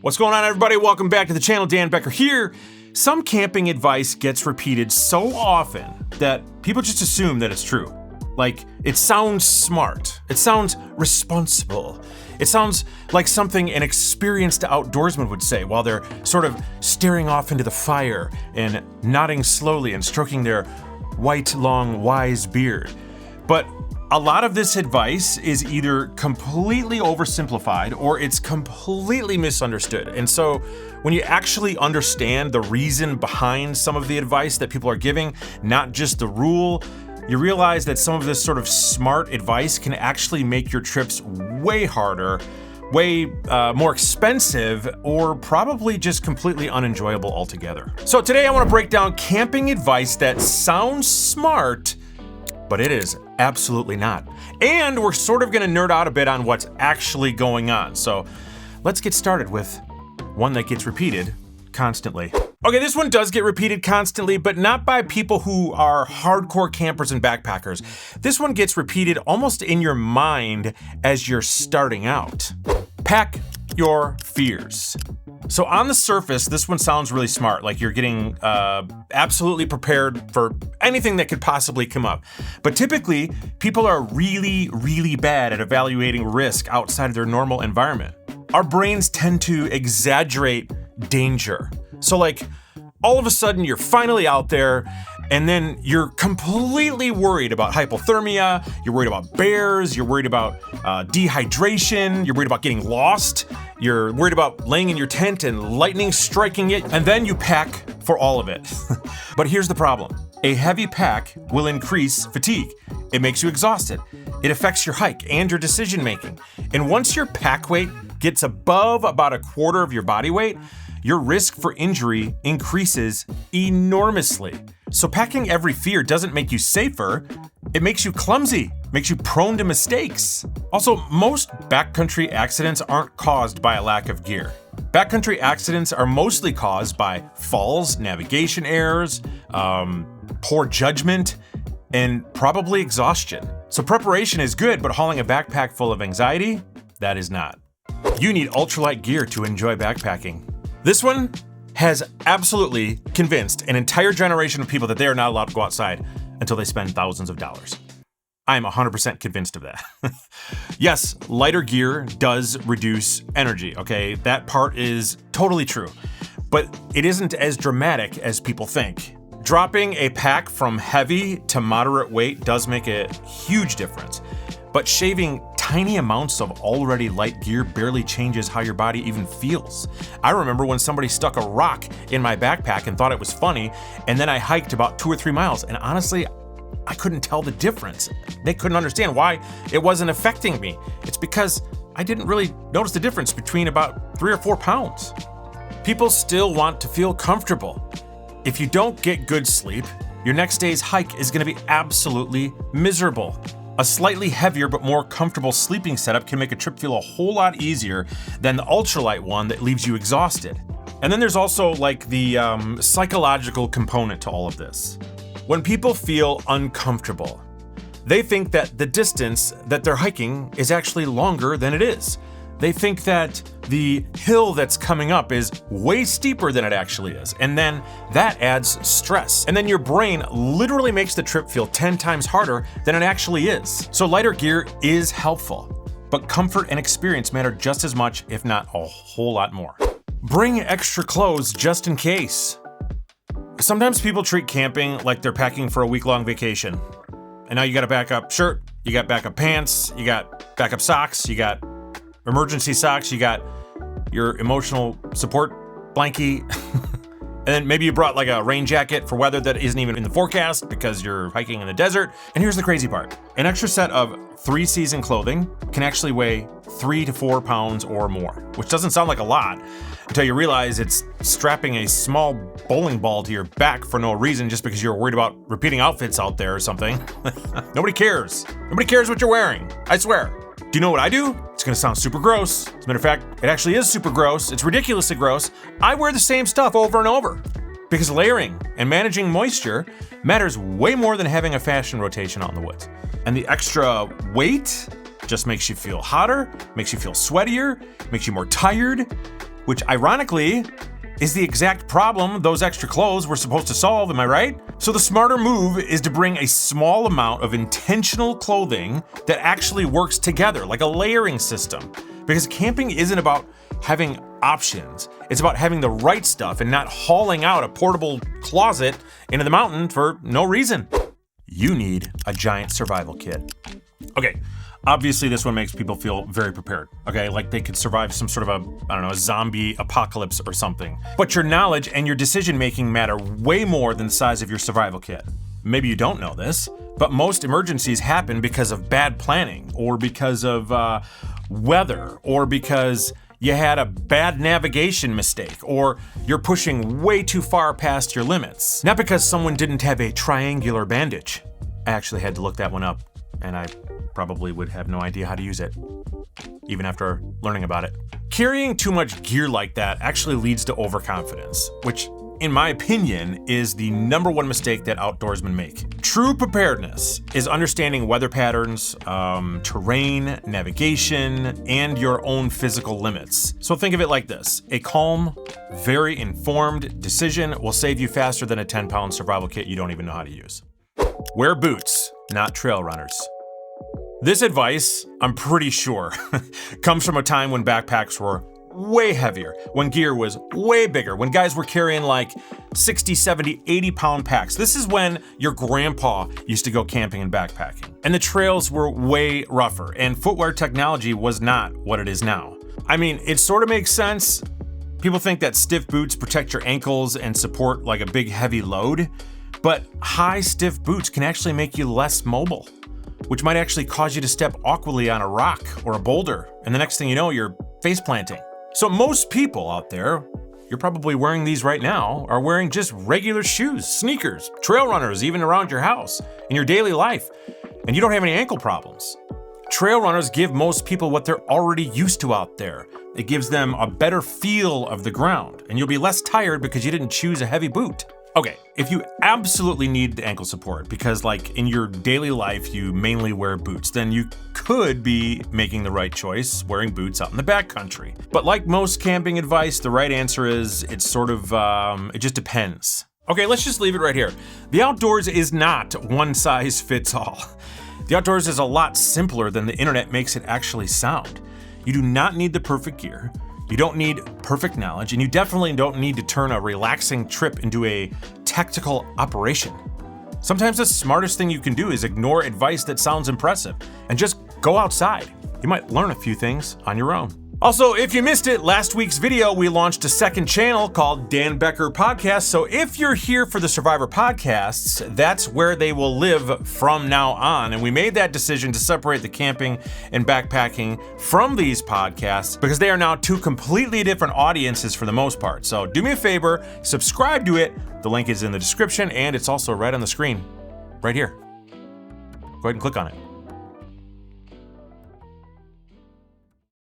What's going on, everybody? Welcome back to the channel. Dan Becker here. Some camping advice gets repeated so often that people just assume that it's true. Like, it sounds smart. It sounds responsible. It sounds like something an experienced outdoorsman would say while they're sort of staring off into the fire and nodding slowly and stroking their white, long, wise beard. But a lot of this advice is either completely oversimplified or it's completely misunderstood. And so when you actually understand the reason behind some of the advice that people are giving, not just the rule, you realize that some of this sort of smart advice can actually make your trips way harder, way more expensive, or probably just completely unenjoyable altogether. So today I want to break down camping advice that sounds smart, but it is absolutely not. And we're sort of gonna nerd out a bit on what's actually going on. So let's get started with one that gets repeated constantly. Okay, this one does get repeated constantly, but not by people who are hardcore campers and backpackers. This one gets repeated almost in your mind as you're starting out. Pack your fears. So on the surface, this one sounds really smart, like you're getting absolutely prepared for anything that could possibly come up. But typically, people are really, really bad at evaluating risk outside of their normal environment. Our brains tend to exaggerate danger. So like, all of a sudden you're finally out there and then you're completely worried about hypothermia, you're worried about bears, you're worried about dehydration, you're worried about getting lost, you're worried about laying in your tent and lightning striking it, and then you pack for all of it. But here's the problem. A heavy pack will increase fatigue. It makes you exhausted. It affects your hike and your decision making. And once your pack weight gets above about a quarter of your body weight, your risk for injury increases enormously. So packing every fear doesn't make you safer, it makes you clumsy, makes you prone to mistakes. Also, most backcountry accidents aren't caused by a lack of gear. Backcountry accidents are mostly caused by falls, navigation errors, poor judgment, and probably exhaustion. So preparation is good, but hauling a backpack full of anxiety, that is not. You need ultralight gear to enjoy backpacking. This one has absolutely convinced an entire generation of people that they are not allowed to go outside until they spend thousands of dollars. I am 100% convinced of that. Yes, lighter gear does reduce energy, okay? That part is totally true, but it isn't as dramatic as people think. Dropping a pack from heavy to moderate weight does make a huge difference, but shaving tiny amounts of already light gear barely changes how your body even feels. I remember when somebody stuck a rock in my backpack and thought it was funny, and then I hiked about 2 or 3 miles, and honestly, I couldn't tell the difference. They couldn't understand why it wasn't affecting me. It's because I didn't really notice the difference between about 3 or 4 pounds. People still want to feel comfortable. If you don't get good sleep, your next day's hike is gonna be absolutely miserable. A slightly heavier but more comfortable sleeping setup can make a trip feel a whole lot easier than the ultralight one that leaves you exhausted. And then there's also like the psychological component to all of this. When people feel uncomfortable, they think that the distance that they're hiking is actually longer than it is. They think that the hill that's coming up is way steeper than it actually is. And then that adds stress. And then your brain literally makes the trip feel 10 times harder than it actually is. So lighter gear is helpful, but comfort and experience matter just as much, if not a whole lot more. Bring extra clothes just in case. Sometimes people treat camping like they're packing for a week-long vacation. And now you got a backup shirt, you got backup pants, you got backup socks, you got emergency socks, you got your emotional support blankie, and then maybe you brought like a rain jacket for weather that isn't even in the forecast because you're hiking in the desert. And here's the crazy part. An extra set of 3-season clothing can actually weigh 3 to 4 pounds or more, which doesn't sound like a lot until you realize it's strapping a small bowling ball to your back for no reason just because you're worried about repeating outfits out there or something. Nobody cares. Nobody cares what you're wearing, I swear. Do you know what I do? It's gonna sound super gross. As a matter of fact, it actually is super gross. It's ridiculously gross. I wear the same stuff over and over because layering and managing moisture matters way more than having a fashion rotation out in the woods. And the extra weight just makes you feel hotter, makes you feel sweatier, makes you more tired. which ironically is the exact problem those extra clothes were supposed to solve, am I right? So the smarter move is to bring a small amount of intentional clothing that actually works together, like a layering system. Because camping isn't about having options, it's about having the right stuff and not hauling out a portable closet into the mountain for no reason. You need a giant survival kit. Okay, obviously this one makes people feel very prepared, okay? Like they could survive some sort of a zombie apocalypse or something. But your knowledge and your decision-making matter way more than the size of your survival kit. Maybe you don't know this, but most emergencies happen because of bad planning, or because of weather, or because you had a bad navigation mistake, or you're pushing way too far past your limits. Not because someone didn't have a triangular bandage. I actually had to look that one up, and I probably would have no idea how to use it, even after learning about it. Carrying too much gear like that actually leads to overconfidence, which, in my opinion, is the #1 mistake that outdoorsmen make. True preparedness is understanding weather patterns, terrain, navigation, and your own physical limits. So think of it like this: a calm, very informed decision will save you faster than a 10-pound survival kit you don't even know how to use. Wear boots, not trail runners. This advice, I'm pretty sure, comes from a time when backpacks were way heavier, when gear was way bigger, when guys were carrying like 60, 70, 80-pound packs. This is when your grandpa used to go camping and backpacking. And the trails were way rougher, and footwear technology was not what it is now. I mean, it sort of makes sense. People think that stiff boots protect your ankles and support like a big heavy load, but high stiff boots can actually make you less mobile, which might actually cause you to step awkwardly on a rock or a boulder, and the next thing you know, you're face planting. So most people out there, you're probably wearing these right now, are wearing just regular shoes, sneakers, trail runners, even around your house, in your daily life, and you don't have any ankle problems. Trail runners give most people what they're already used to out there. It gives them a better feel of the ground, and you'll be less tired because you didn't choose a heavy boot. Okay, if you absolutely need the ankle support because like in your daily life you mainly wear boots, then you could be making the right choice wearing boots out in the backcountry. But like most camping advice, the right answer is it's sort of, it just depends. Okay, let's just leave it right here. The outdoors is not one size fits all. The outdoors is a lot simpler than the internet makes it actually sound. You do not need the perfect gear. You don't need perfect knowledge, and you definitely don't need to turn a relaxing trip into a tactical operation. Sometimes the smartest thing you can do is ignore advice that sounds impressive and just go outside. You might learn a few things on your own. Also, if you missed it, last week's video, we launched a second channel called Dan Becker Podcast. So if you're here for the Survivor podcasts, that's where they will live from now on. And we made that decision to separate the camping and backpacking from these podcasts because they are now two completely different audiences for the most part. So do me a favor, subscribe to it. The link is in the description and it's also right on the screen, right here. Go ahead and click on it.